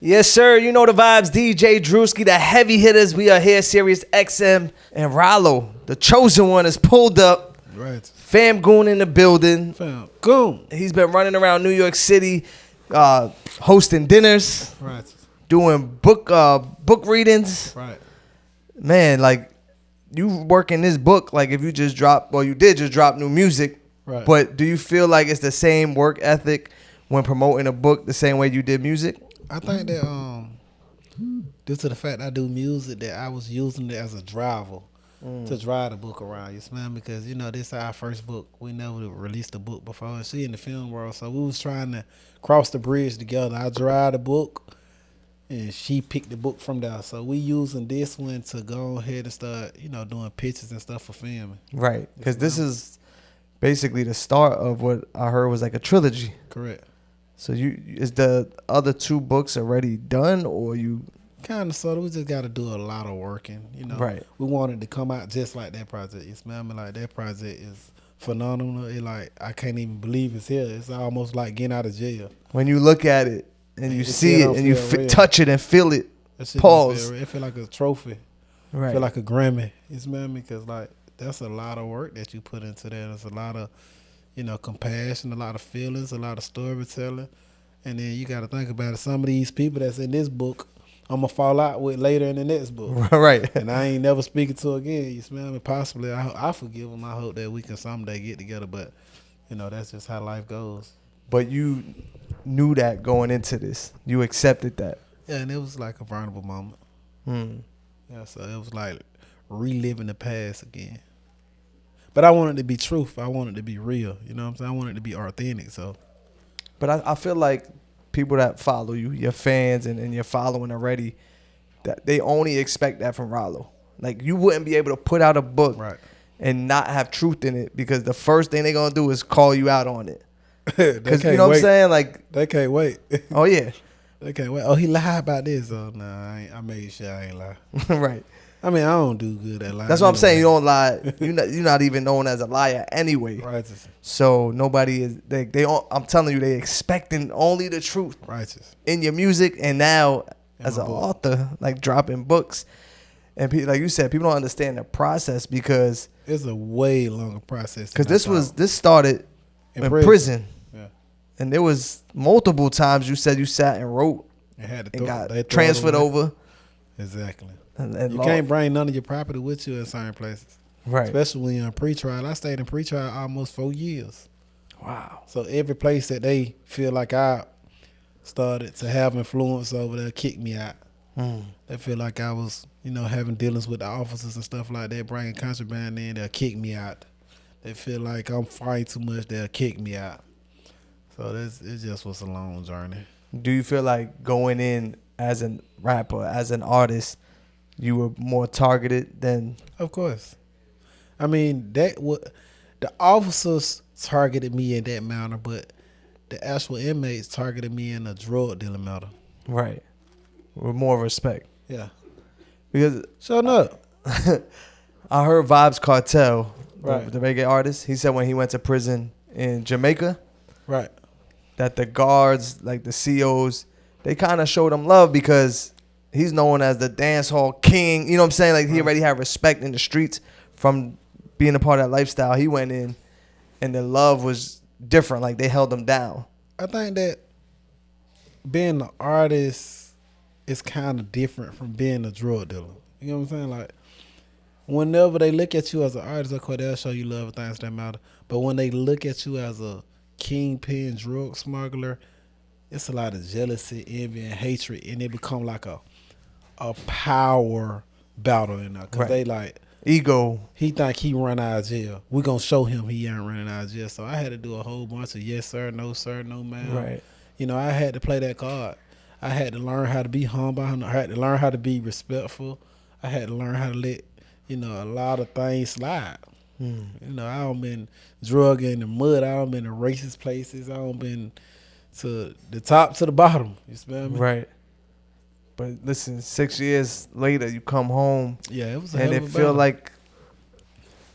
Yes, sir. You know the vibes. DJ Drewski, the heavy hitters. We are here, Sirius XM. And Ralo, the chosen one, is pulled up. Right. Fam Goon in the building. Fam Goon. He's been running around New York City, hosting dinners, Right. doing book readings. Right. Man, like, you working this book, like if you just drop, well, you did just drop new music. Right. But do you feel like it's the same work ethic when promoting a book the same way you did music? I think that due to the fact I do music, that I was using it as a driver to drive the book around. You smell me? Because this is our first book. We never released a book before. And she in the film world, so we was trying to cross the bridge together. I drive the book, and she picked the book from there. So we using this one to go ahead and start, doing pictures and stuff for filming. Right, because this is basically the start of what I heard was like a trilogy. Correct. So is the other two books already done, or you? Kind of, sort of. We just got to do a lot of working, Right. We wanted to come out just like that project. You smell me? Like, that project is phenomenal. It, like, I can't even believe it's here. It's almost like getting out of jail. When you look at it and you see it and you touch it and feel it, That shit pause. It feel like a trophy. Right. Feel like a Grammy. You smell me? Because, like, that's a lot of work that you put into that. There's a lot of, compassion, a lot of feelings, a lot of storytelling. And then you got to think about it. Some of these people that's in this book, I'm going to fall out with later in the next book. Right. And I ain't never speaking to again. You smell me? Possibly. I forgive them. I hope that we can someday get together. But, that's just how life goes. But you knew that going into this. You accepted that. Yeah, and it was like a vulnerable moment. Yeah, so it was like reliving the past again. But I wanted it to be truth. I wanted it to be real. You know what I'm saying? I wanted it to be authentic. So, But I feel like people that follow you, your fans and your following already, that they only expect that from Ralo. Like, you wouldn't be able to put out a book and not have truth in it, because the first thing they're going to do is call you out on it. Because you know what I'm saying? Like, they can't wait. Oh, yeah. They can't wait. Oh, he lied about this. Oh, nah, I made sure I ain't lie. Right. I mean, I don't do good at lying. That's what I'm saying. You don't lie. You're not even known as a liar anyway. Righteous. So nobody is. I'm telling you, they expecting only the truth. Righteous. In your music, and now as an book. author, like dropping books, and like you said, people don't understand the process, because it's a way longer process. Because this started in prison. Yeah. And there was multiple times you said you sat and wrote and got transferred over. Exactly. And you can't bring none of your property with you in certain places. Right. Especially when you're in pretrial. I stayed in pretrial almost 4 years. Wow. So every place that they feel like I started to have influence over, they'll kick me out. They feel like I was, having dealings with the officers and stuff like that, bringing contraband in, they'll kick me out. They feel like I'm fighting too much, they'll kick me out. So it just was a long journey. Do you feel like going in as a rapper, as an artist, you were more targeted than? Of course. I mean, the officers targeted me in that manner, but the actual inmates targeted me in a drug dealing matter. Right. With more respect. Yeah. Because shut up. I heard Vibes Cartel, right, the reggae artist. He said when he went to prison in Jamaica, right, that the guards, like the COs, they kind of showed him love because he's known as the dance hall king. You know what I'm saying? Like, he already had respect in the streets from being a part of that lifestyle. He went in, and the love was different. Like, they held him down. I think that being an artist is kind of different from being a drug dealer. You know what I'm saying? Like, whenever they look at you as an artist, of course, they'll show you love and things that matter. But when they look at you as a kingpin drug smuggler, it's a lot of jealousy, envy, and hatred, and it become like a power battle in there. Because they like, ego. He think he run out of jail. We gonna show him he ain't running out of jail. So I had to do a whole bunch of yes sir, no ma'am. Right. I had to play that card. I had to learn how to be humble. I had to learn how to be respectful. I had to learn how to let, a lot of things slide. I don't been drugging in the mud. I don't been to racist places. I don't been to the top to the bottom. You smell me? Right. But listen, 6 years later, you come home. Yeah, it was a and hell of a it feel battle. like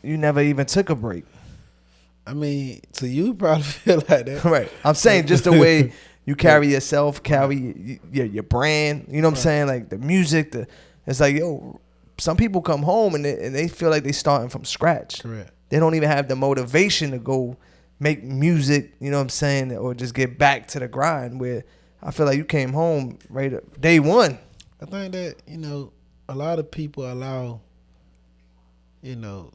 you never even took a break. I mean, to you, probably feel like that. Right. I'm saying just the way You carry yourself, carry your brand. You know what I'm saying? Like the music, it's like, yo, some people come home and they feel like they starting from scratch. Correct. They don't even have the motivation to go make music, you know what I'm saying, or just get back to the grind, where I feel like you came home right at day one. I think that, you know, a lot of people allow, you know,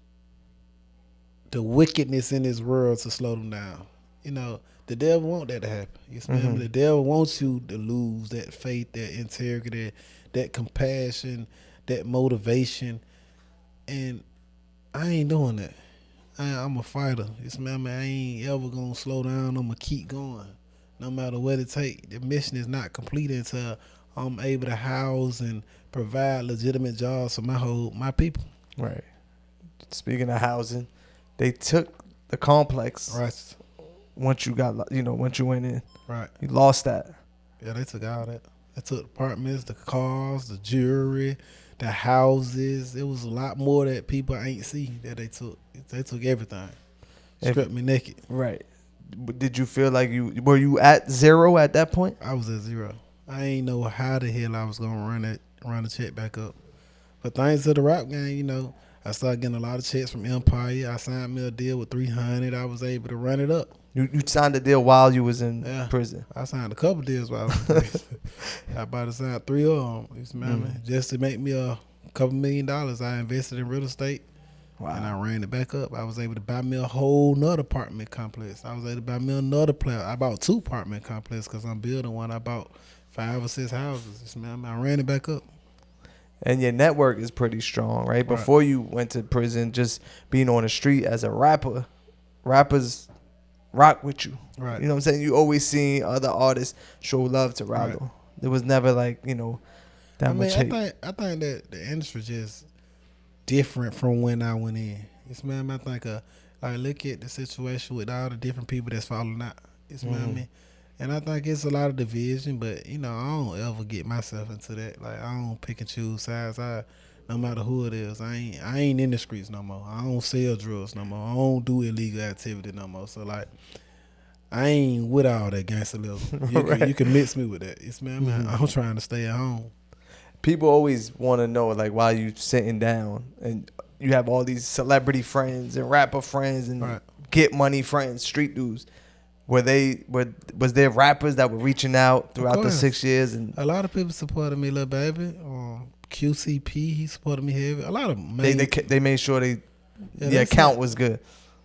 the wickedness in this world to slow them down. You know, the devil want that to happen. You smell me? The devil wants you to lose that faith, that integrity, that compassion, that motivation. And I ain't doing that. I'm a fighter. You smell me? I ain't ever gonna slow down. I'm gonna keep going, no matter what it takes. The mission is not complete until I'm able to house and provide legitimate jobs for my people. Right. Speaking of housing, they took the complex. Right. Once you went in. Right. You lost that. Yeah, they took all that. They took apartments, the cars, the jewelry, the houses. It was a lot more that people ain't see that they took. They took everything. Stripped me naked. Right. Did you feel like were you at zero at that point? I was at zero. I ain't know how the hell I was gonna run the check back up. But thanks to the rap game, you know, I started getting a lot of checks from Empire. I signed me a deal with 300. I was able to run it up. You signed a deal while you was in prison. I signed a couple deals while I was in prison. I about to sign 3 of them. You smell me? Just to make me a couple $1 million. I invested in real estate. Wow. And I ran it back up. I was able to buy me a whole nother apartment complex. I was able to buy me another place. I bought 2 apartment complexes because I'm building one. I bought 5 or 6 houses. You smell me? I ran it back up. And your network is pretty strong, right? Before you went to prison, just being on the street as a rapper, rappers rock with you. Right. You know what I'm saying? You always seen other artists show love to Ralo. Right. There was never like, that much hate. I think that the industry just different from when I went in. You smell me? I think like look at the situation with all the different people that's falling out. You smell me? And I think it's a lot of division, but I don't ever get myself into that. Like I don't pick and choose sides. No matter who it is, I ain't in the streets no more. I don't sell drugs no more. I don't do illegal activity no more. So like, I ain't with all that gangster level. You can mix me with that. You smell me? I'm trying to stay at home. People always want to know like why you sitting down and you have all these celebrity friends and rapper friends and get money friends, street dudes. Was there rappers that were reaching out throughout the 6 years? And a lot of people supported me, Lil Baby. QCP, he supported me heavy. A lot of them. They made sure the account was good.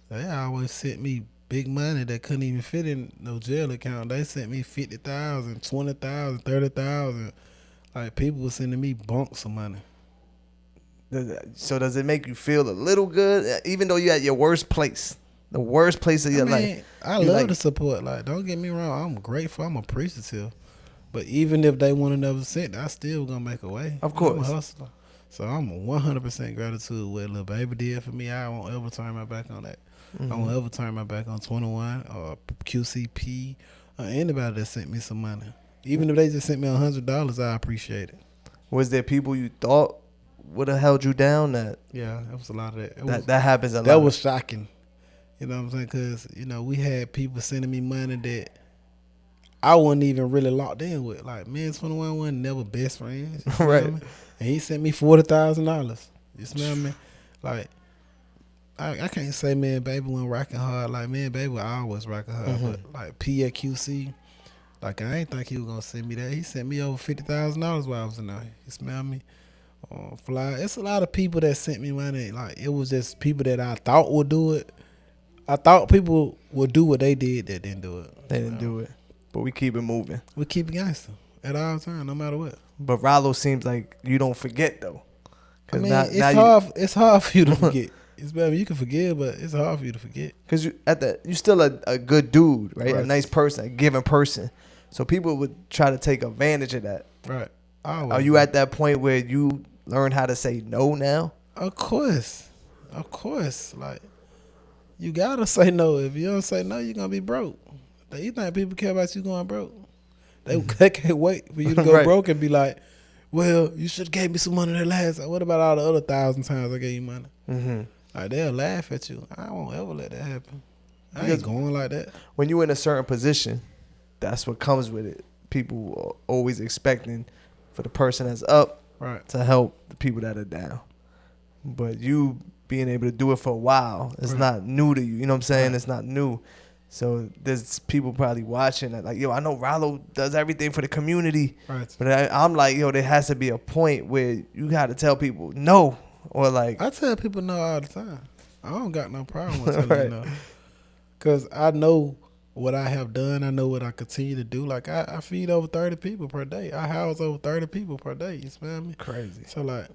They always sent me big money that couldn't even fit in no jail account. They sent me 50,000, 20,000, 30,000. Like people were sending me bunks of money. So does it make you feel a little good, even though you're at your worst place? The worst place of your life. I love the support. Like, don't get me wrong. I'm grateful. I'm appreciative. But even if they want another cent, I still gonna make a way. Of course. I'm a hustler. So I'm 100% gratitude what Lil Baby did for me. I won't ever turn my back on that. I won't ever turn my back on 21 or QCP or anybody that sent me some money. Even if they just sent me $100, I appreciate it. Was there people you thought would have held you down? Yeah, there was a lot of that. That happens a lot. That was shocking. You know what I'm saying? Because, we had people sending me money that I wasn't even really locked in with. Like, me and 21 wasn't never best friends. Right. And he sent me $40,000. You smell me? Like, I can't say me and Baby went rocking hard. Like, me and Baby were always rocking hard. But, like, P.2, like, I ain't think he was going to send me that. He sent me over $50,000 while I was in there. You smell me? Fly. It's a lot of people that sent me money. Like, it was just people that I thought would do it. I thought people would do what they did that didn't do it. They didn't do it. But we keep it moving. We keep it gangster at all times, no matter what. But Ralo seems like you don't forget, though. It's hard for you to forget. It's better you can forgive, but it's hard for you to forget. Because you're still a good dude, right? A nice person, a giving person. So people would try to take advantage of that. Right. Are you at that point where you learn how to say no now? Of course. Like, you gotta say no. If you don't say no, you're gonna be broke. You think people care about you going broke? They can't wait for you to go broke and be like, well, you should have gave me some money that last time. What about all the other 1,000 times I gave you money? Like, they'll laugh at you. I won't ever let that happen. I ain't going like that. When you're in a certain position, that's what comes with it. People are always expecting for the person that's up to help the people that are down. But you being able to do it for a while, it's not new to you. You know what I'm saying? It's not new. So there's people probably watching that like, yo, I know Ralo does everything for the community. Right. But I'm like, yo, there has to be a point where you got to tell people no. Or like, I tell people no all the time. I don't got no problem with telling you no. Because I know what I have done. I know what I continue to do. Like, I feed over 30 people per day. I house over 30 people per day. You smell me? Crazy. So, like,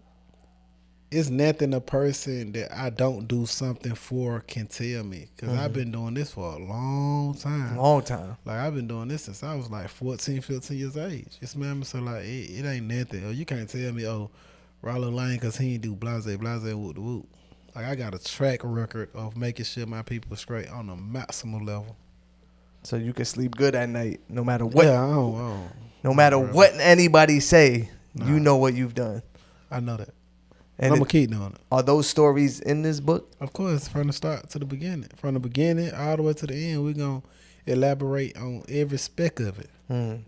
it's nothing a person that I don't do something for can tell me. Because I've been doing this for a long time. Long time. Like, I've been doing this since I was like 14, 15 years age. You smell me? So, like, it ain't nothing. Or you can't tell me, oh, Ralo Lane because he ain't do blase, whoop the whoop. Like, I got a track record of making sure my people are straight on the maximum level. So you can sleep good at night no matter what. Yeah, I don't no matter what anybody say, you know what you've done. I know that. And I'm going to keep doing it. Are those stories in this book? Of course, from the start to the beginning. From the beginning all the way to the end, we're going to elaborate on every speck of it.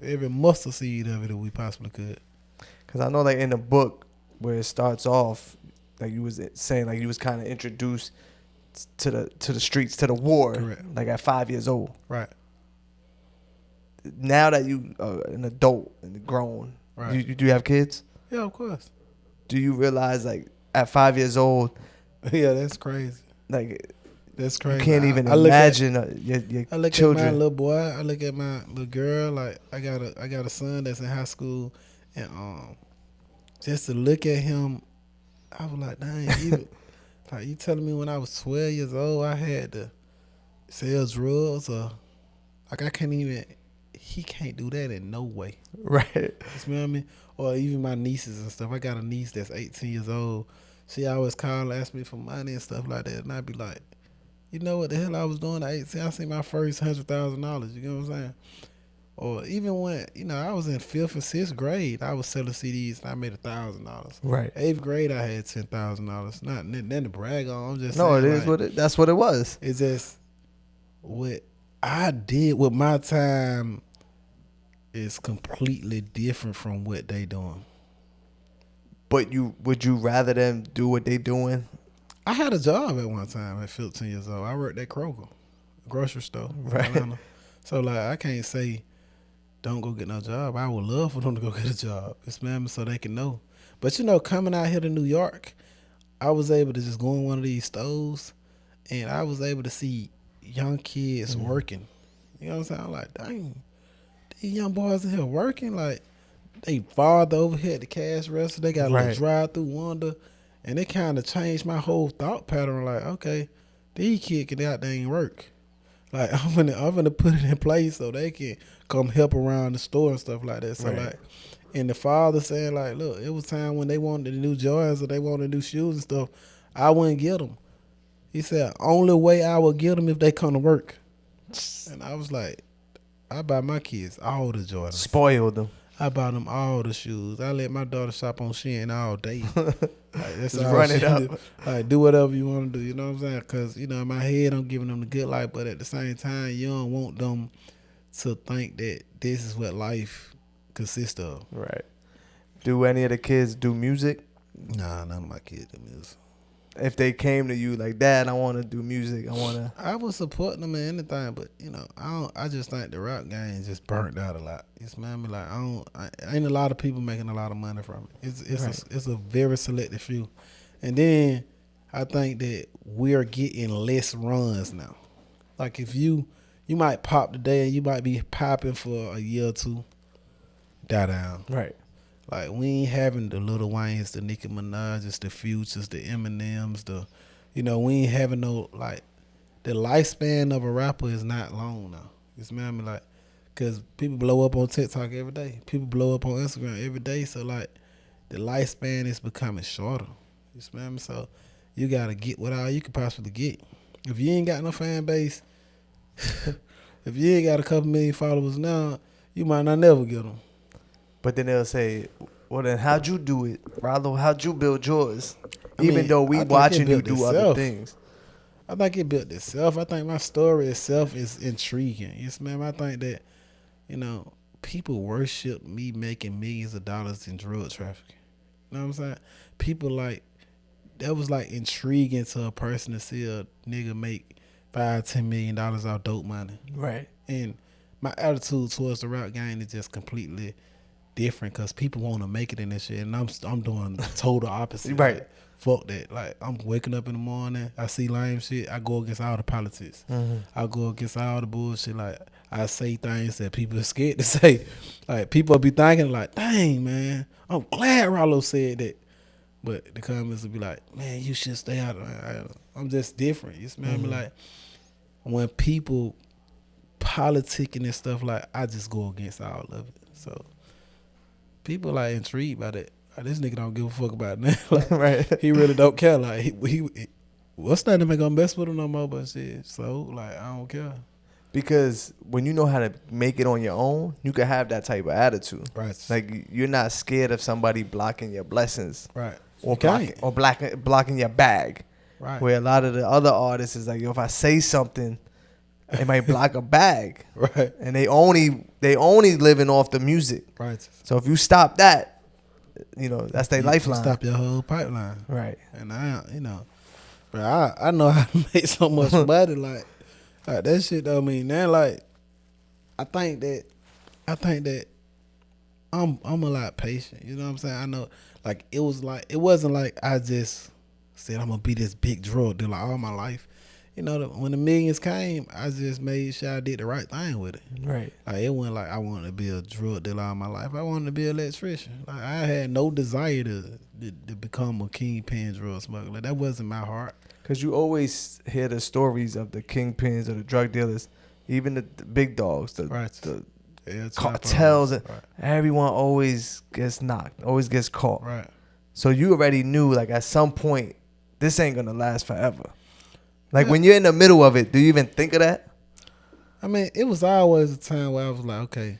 Every mustard seed of it that we possibly could. Because I know like in the book where it starts off, like you was saying, like you was kind of introduced to the streets, to the war. Correct. Like at 5 years old. Right. Now that you are an adult and grown, you do you have kids? Yeah, of course. Do you realize, like, at 5 years old? Yeah, that's crazy. Like, that's crazy. You can't even imagine your I look children. At my little boy. I look at my little girl. Like, I got a son that's in high school, and just to look at him, I was like, dang, like you telling me when I was 12 years old, I had to sell drugs, or like I can't even. He can't do that in no way. Right. You smell what I mean? Or even my nieces and stuff. I got a niece that's 18 years old. She always call and ask me for money and stuff like that. And I'd be like, you know what the hell I was doing at 18? I seen my first $100,000. You know what I'm saying? Or even when, I was in 5th or 6th grade, I was selling CDs and I made $1,000. Right. 8th grade, I had $10,000. Not nothing to brag on. I'm just no, saying, it is like, that's what it was. It's just what I did with my time is completely different from what they doing. But would you rather them do what they doing? I had a job at one time at 15 years old. I worked at Kroger, grocery store, right? Atlanta. So like, I can't say don't go get no job. I would love for them to go get a job, so they can know. But coming out here to New York, I was able to just go in one of these stores, and I was able to see young kids working. You know what I'm saying? I'm like, dang. These young boys in here working, like they father over here at the cash register. They got a little drive-through wonder, and it kind of changed my whole thought pattern. Like, okay, these kids can out there and work. Like I'm gonna put it in place so they can come help around the store and stuff like that. So like, and the father saying like, look, it was time when they wanted the new Jordans or they wanted new shoes and stuff, I wouldn't get them. He said only way I would get them if they come to work, and I was like. I buy my kids all the Jordans. Spoiled them. I buy them all the shoes. I let my daughter shop on Shein all day. Like, that's just run it up. Like, do whatever you want to do. You know what I'm saying? Because, in my head, I'm giving them the good life. But at the same time, you don't want them to think that this is what life consists of. Right. Do any of the kids do music? Nah, none of my kids do music. If they came to you like, Dad, I want to do music. I would support them in anything, but I just think the rap game just burnt out a lot. You smell me? Like ain't a lot of people making a lot of money from it. It's a very selective few, and then I think that we're getting less runs now. Like if you might pop today and you might be popping for a year or two, die down. Right. Like, we ain't having the Lil Waynes, the Nicki Minaj's, the Futures, the Eminems, we ain't having no, like, the lifespan of a rapper is not long now. You smell me? Like, because people blow up on TikTok every day. People blow up on Instagram every day. So, like, the lifespan is becoming shorter. You smell me? So, you got to get what all you can possibly get. If you ain't got no fan base, if you ain't got a couple million followers now, you might not never get them. But then they'll say, well, then how'd you do it, Ralo? How'd you build yours? Even though we watching you do other things. I think it built itself. I think my story itself is intriguing. Yes, ma'am. I think that, you know, people worship me making millions of dollars in drug trafficking. You know what I'm saying? People like, that was like intriguing to a person to see a nigga make $5-10 million off dope money. Right. And my attitude towards the rap game is just completely different because people want to make it in this shit, and I'm doing the total opposite. Right. Like, fuck that. Like, I'm waking up in the morning, I see lame shit, I go against all the politics. I go against all the bullshit. Like, I say things that people are scared to say. Like, people be thinking like, dang, man, I'm glad Ralo said that. But the comments will be like, man, you should stay out of it. I'm just different. You smell me? Like, when people politicking and stuff, like, I just go against all of it. So people like intrigued by that. Like, this nigga don't give a fuck about that. Like, Right. He really don't care. Like, he what's that nigga gonna mess with him no more? But shit, so like, I don't care. Because when you know how to make it on your own, you can have that type of attitude. Right. Like, you're not scared of somebody blocking your blessings. Right. Or blocking your bag. Right. Where a lot of the other artists is like, yo, if I say something, they might block a bag. Right. And they only living off the music. Right. So if you stop that, you know, that's their lifeline. Stop your whole pipeline. Right. And I know how to make so much money. Like that shit don't mean that. Like, I think that I'm a lot patient. You know what I'm saying? I know, like, it wasn't like I just said I'm gonna be this big drug dealer all my life. You know, when the millions came, I just made sure I did the right thing with it. Right. Like, it wasn't like I wanted to be a drug dealer all my life. I wanted to be an electrician. Like, I had no desire to become a kingpin drug smuggler. That wasn't my heart. Because you always hear the stories of the kingpins or the drug dealers, even the big dogs, the cartels. Right. Everyone always gets knocked, always gets caught. Right. So you already knew, like, at some point, this ain't going to last forever. Like, when you're in the middle of it, do you even think of that? I mean, it was always a time where I was like, okay,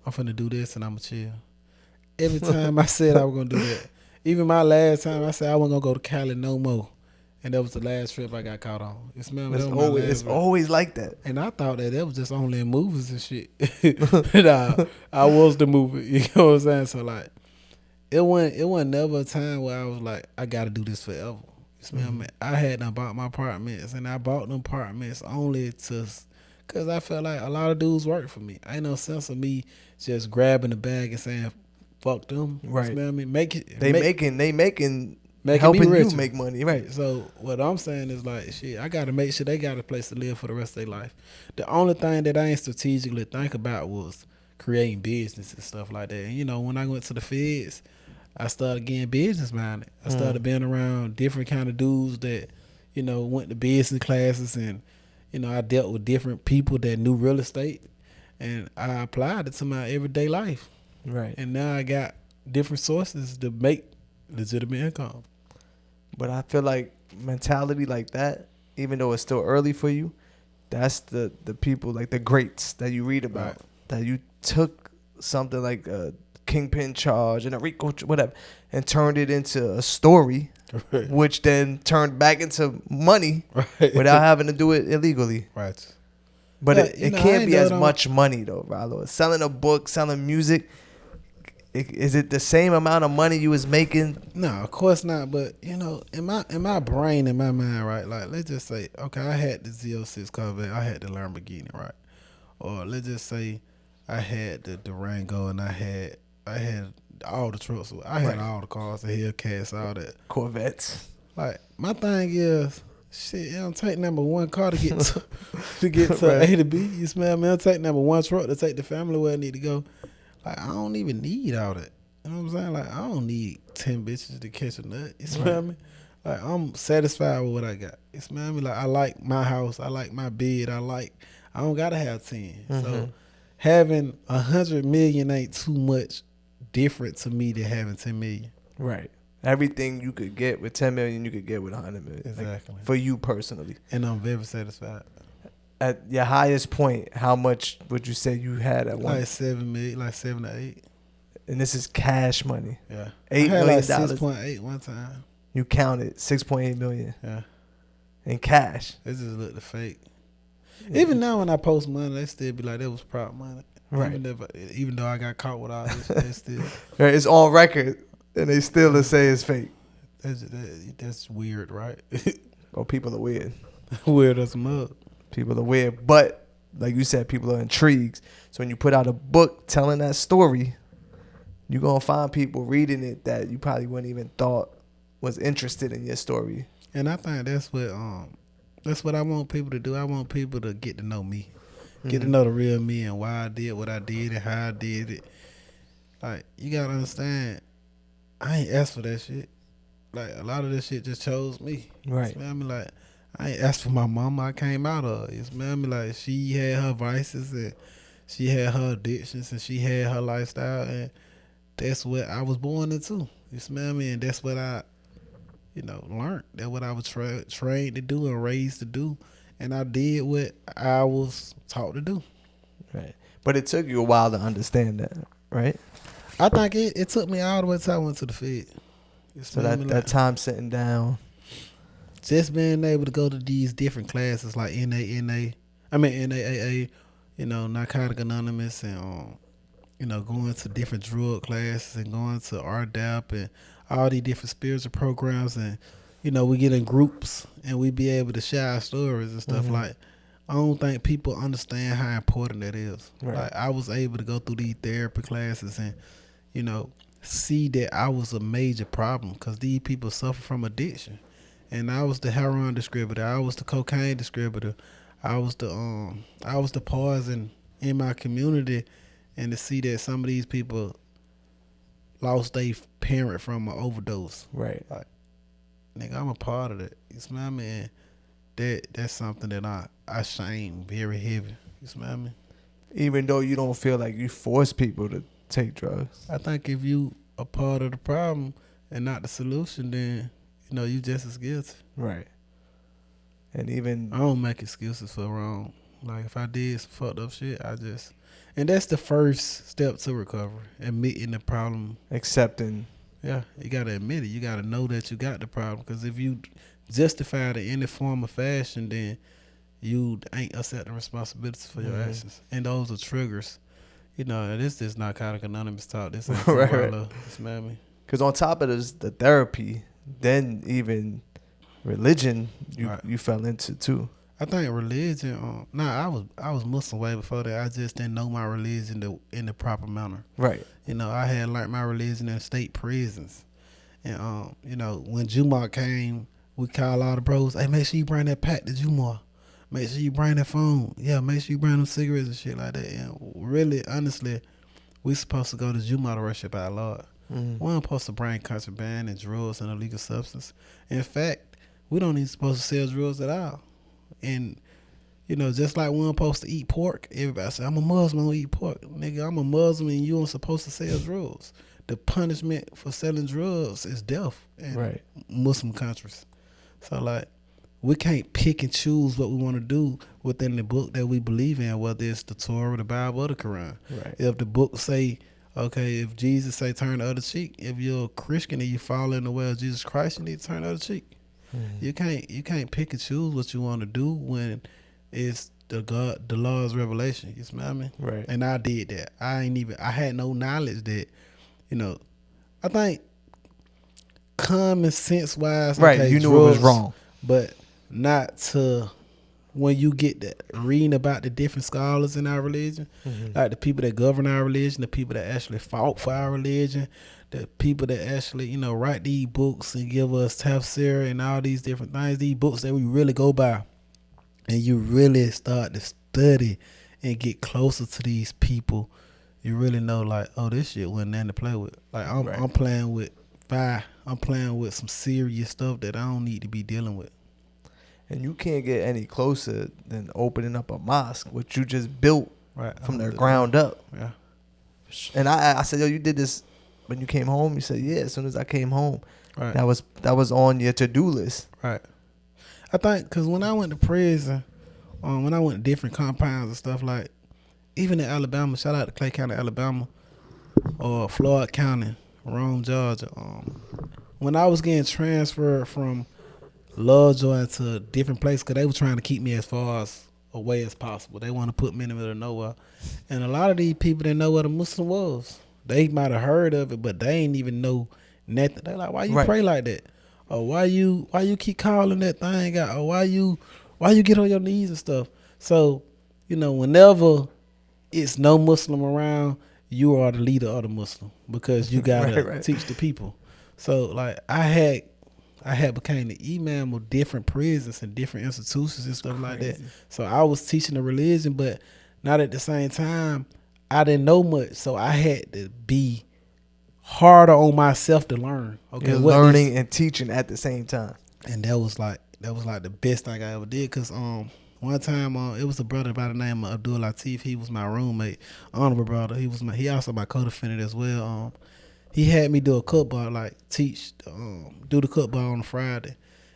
I'm finna do this and I'm going to chill. Every time I said I was going to do that. Even my last time, I said I wasn't going to go to Cali no more. And that was the last trip I got caught on. It's always like that. And I thought that was just only in movies and shit. I was the movie. You know what I'm saying? So, like, it wasn't never a time where I was like, I got to do this forever. You smell me? I had done bought my apartments, and I bought them apartments only because I felt like a lot of dudes work for me. Ain't no sense of me just grabbing the bag and saying, fuck them. Right. You smell me? They making helping you make money. Right. So what I'm saying is, like, shit, I got to make sure they got a place to live for the rest of their life. The only thing that I ain't strategically think about was creating business and stuff like that. And, you know, when I went to the feds, I started getting business minded. I started being around different kind of dudes that, you know, went to business classes, and, you know, I dealt with different people that knew real estate, and I applied it to my everyday life. Right. And now I got different sources to make legitimate income. But I feel like mentality like that, even though it's still early for you, that's the people, like the greats that you read about, that you took something like a kingpin charge and a RICO, whatever, and turned it into a story, which then turned back into money without having to do it illegally. Right. But it can't be as much money, though, Ralo. Selling a book, selling music, is it the same amount of money you was making? No, of course not. But, you know, in my brain, in my mind, right, like, let's just say, okay, I had the Z06 Corvette, I had the Lamborghini, right? Or let's just say I had the Durango, and I had all the trucks. I had all the cars, the Hellcats, all that. Corvettes. Like, my thing is, shit, it don't take number one car to get to A to B. You smell me? It don't take number one truck to take the family where I need to go. Like, I don't even need all that. You know what I'm saying? Like, I don't need 10 bitches to catch a nut. You smell me? Like, I'm satisfied with what I got. You smell me? Like, I like my house. I like my bed. I don't gotta have 10. So having 100 million ain't too much different to me than having 10 million. Right. Everything you could get with 10 million, you could get with 100 million. Exactly. Like, for you personally. And I'm very satisfied. At your highest point, how much would you say you had at one? Like 7 million, like 7 to 8. And this is cash money. Yeah. $8 million. Like 6.8 one time. You counted 6.8 million. Yeah. In cash. It just looked fake. Yeah. Even now when I post money, they still be like, that was prop money. Right. Even though I got caught with all this, they still. Right, it's on record, and they still say it's fake. That's weird, right? Oh, people are weird. Weird as a mug. People are weird, but like you said, people are intrigued. So when you put out a book telling that story, you're gonna find people reading it that you probably wouldn't even thought was interested in your story. And I think that's what I want people to do. I want people to get to know me. Get to know the real me and why I did what I did and how I did it. Like, you gotta understand, I ain't asked for that shit. Like, a lot of this shit just chose me. Right. You smell me? Like, I ain't asked for my mama. I came out of her. You smell me? Like, she had her vices and she had her addictions and she had her lifestyle, and that's what I was born into. You smell me? And that's what I, learned. That's what I was trained to do and raised to do. And I did what I was taught to do. Right. But it took you a while to understand that, right? I think it took me all the way till I went to the Fed. So that time sitting down. Just being able to go to these different classes like NAAA, Narcotic Anonymous, and going to different drug classes and going to RDAP and all these different spiritual programs, and we get in groups and we be able to share our stories and stuff. Like, I don't think people understand how important that is. Right. Like, I was able to go through these therapy classes and see that I was a major problem because these people suffer from addiction. And I was the heroin distributor. I was the cocaine distributor. I was the poison in my community. And to see that some of these people lost their parent from an overdose. Right. Like, nigga, I'm a part of that. You smell me? And that's something that I shame very heavy. You smell me? Even though you don't feel like you force people to take drugs. I think if you a part of the problem and not the solution, then you just as guilty. Right. And even I don't make excuses for wrong. Like, if I did some fucked up shit, and that's the first step to recovery. Admitting the problem. Accepting. Yeah, you gotta admit it. You gotta know that you got the problem. Because if you justify it in any form or fashion, then you ain't accepting responsibility for your actions. And those are triggers. This is Narcotic Anonymous talk. This ain't right. Ralo. You smell me? Because on top of this, the therapy, then even religion, you fell into too. I think religion. I was Muslim way before that. I just didn't know my religion in the proper manner. Right. I had learned my religion in state prisons, and when Jumar came, we called all the bros. Hey, make sure you bring that pack to Jumar. Make sure you bring that phone. Yeah, make sure you bring them cigarettes and shit like that. And really, honestly, we supposed to go to Jumar to worship our Lord. We weren't supposed to bring contraband and drugs and illegal substance. In fact, we don't even supposed to sell drugs at all. And, just like we weren't supposed to eat pork, everybody say, I'm a Muslim, I don't eat pork. Nigga, I'm a Muslim and you ain't supposed to sell drugs. The punishment for selling drugs is death in Muslim countries. So, like, we can't pick and choose what we want to do within the book that we believe in, whether it's the Torah, the Bible, or the Quran. Right. If the book say, okay, if Jesus say turn the other cheek, if you're a Christian and you follow in the way of Jesus Christ, you need to turn the other cheek. You can't pick and choose what you want to do when it's the Lord's revelation. You smell me? Right. And I did that. I had no knowledge that, I think common sense wise, right, okay, you knew drugs, it was wrong. But not to when you get to reading about the different scholars in our religion, like the people that govern our religion, the people that actually fought for our religion, the people that actually, write these books and give us tafsir and all these different things, these books that we really go by. And you really start to study and get closer to these people, you really know, like, oh, this shit wasn't nothing to play with. Like, I'm playing with fire. I'm playing with some serious stuff that I don't need to be dealing with. And you can't get any closer than opening up a mosque, which you just built from the ground up. Yeah. And I said, yo, you did this when you came home? You said, yeah, as soon as I came home. Right. That was on your to-do list. Right. I think because when I went to prison, when I went to different compounds and stuff, like, even in Alabama, shout out to Clay County, Alabama, or Floyd County, Rome, Georgia. When I was getting transferred from Lovejoy to different places, because they were trying to keep me as far as away as possible. They want to put me in the middle of nowhere. And a lot of these people didn't know what a Muslim was. They might have heard of it, but they ain't even know nothing. They're like, why you pray like that? Or why you keep calling that thing out? Or why you get on your knees and stuff? So, whenever it's no Muslim around, you are the leader of the Muslim because you gotta teach the people. So like I had became the imam of different prisons and different institutions and stuff like that. So I was teaching the religion, but not at the same time. I didn't know much, so I had to be harder on myself to learn. Okay, you're learning and teaching at the same time, and that was like the best thing I ever did. Cause one time it was a brother by the name of Abdul Latif. He was my roommate, honorable brother. He also my co-defendant as well. He had me do a cutbar, like teach, do the cutbar on a Friday,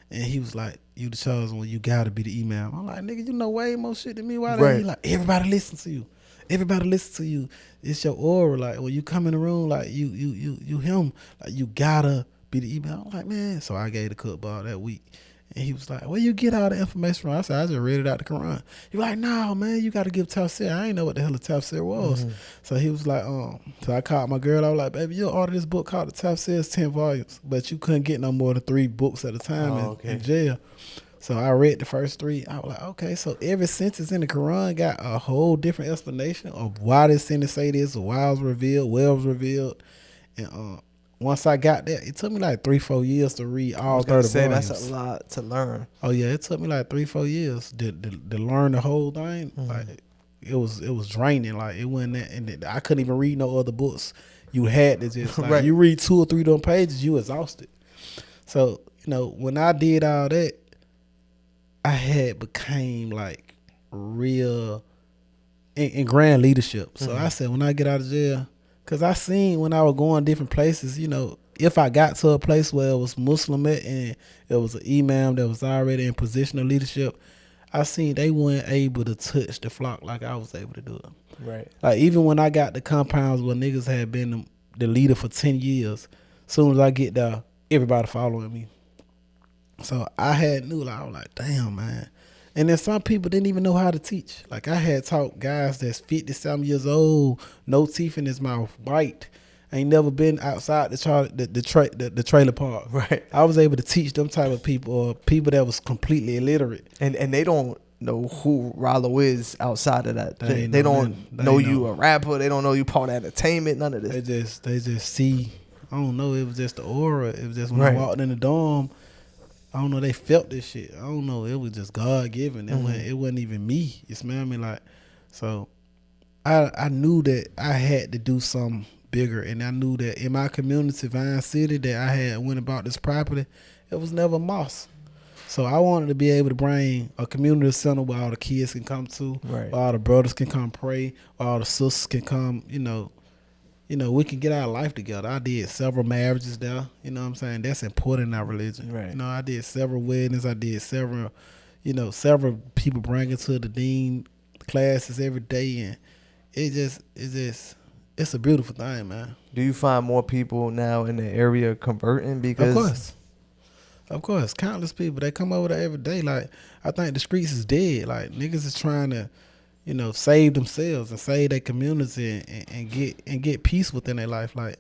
and he was like, "You the chosen one. You gotta be the imam." I'm like, "Nigga, you know way more shit than me. Why?" He like, "Everybody listen to you. Everybody listen to you. It's your aura. Like when you come in the room, like you him. Like you gotta be the imam." I'm like, man. So I gave the cutbar that week. And he was like, where you get all the information from? I said, I just read it out the Quran. He was like, no, man, you got to give tafsir. I ain't know what the hell a tafsir was. Mm-hmm. So he was like, so I called my girl. I was like, baby, you'll order this book called the tafsir. It's 10 volumes. But you couldn't get no more than 3 books at a time in jail. So I read the first 3. I was like, okay, so every sentence in the Quran got a whole different explanation of why this sentence say this, or why it was revealed, where it was revealed. And once I got that, it took me like 3-4 years to read all 30 volumes. That's a lot to learn. Oh yeah, it took me like 3-4 years to learn the whole thing. Mm-hmm. Like it was draining. Like it wasn't that, and I couldn't even read no other books. You had to just like you read 2 or 3 of them pages, you exhausted. So when I did all that, I had became like real in grand leadership. So I said, when I get out of jail. Because I seen when I was going different places, if I got to a place where it was Muslim and it was an imam that was already in position of leadership, I seen they weren't able to touch the flock like I was able to do it. Right. Like even when I got the compounds where niggas had been the leader for 10 years, soon as I get there, everybody following me. So I knew, like, I was like, damn, man. And then some people didn't even know how to teach. Like I had taught guys that's 50-something years old, no teeth in his mouth, white, ain't never been outside the trailer park. Right. I was able to teach them type of people, or people that was completely illiterate. And they don't know who Ralo is outside of that. They don't know you a rapper. They don't know you part of entertainment. None of this. They just see. I don't know. It was just the aura. It was just when I walked in the dorm. I don't know, they felt this shit. I don't know, it was just God given. It wasn't even me. You smell me? Like, so I knew that I had to do something bigger, and I knew that in my community, Vine City, that I had went about this property, it was never mosque. So I wanted to be able to bring a community center where all the kids can come to, where all the brothers can come pray, where all the sisters can come, we can get our life together. I did several marriages there. You know what I'm saying? That's important in our religion. Right. I did several weddings. I did several people bringing to the dean classes every day. And it's a beautiful thing, man. Do you find more people now in the area converting? Because Of course. Countless people. They come over there every day. Like, I think the streets is dead. Like, niggas is trying to save themselves and save their community and get peace within their life. Like,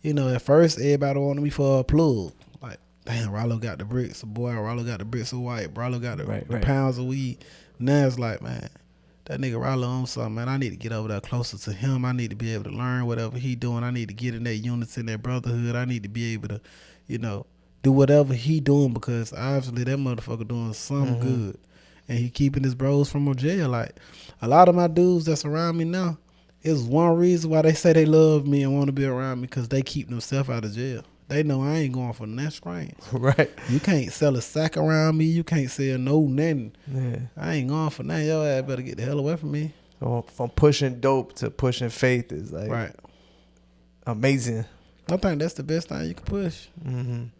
at first everybody wanted me for a plug. Like, damn, Ralo got the bricks of boy, Ralo got the bricks of white, Ralo got the pounds of weed. Now it's like, man, that nigga Ralo on something, man. I need to get over there closer to him. I need to be able to learn whatever he doing. I need to get in that unity, in that brotherhood. I need to be able to, do whatever he doing, because obviously that motherfucker doing something good. And he keeping his bros from jail. Like, a lot of my dudes that's around me now, is one reason why they say they love me and want to be around me, because they keep themselves out of jail. They know I ain't going for nothing strange. Right. You can't sell a sack around me. You can't sell no nothing. Yeah. I ain't going for nothing. Your ass better get the hell away from me. So from pushing dope to pushing faith is like amazing. I think that's the best thing you can push.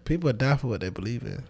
People die for what they believe in.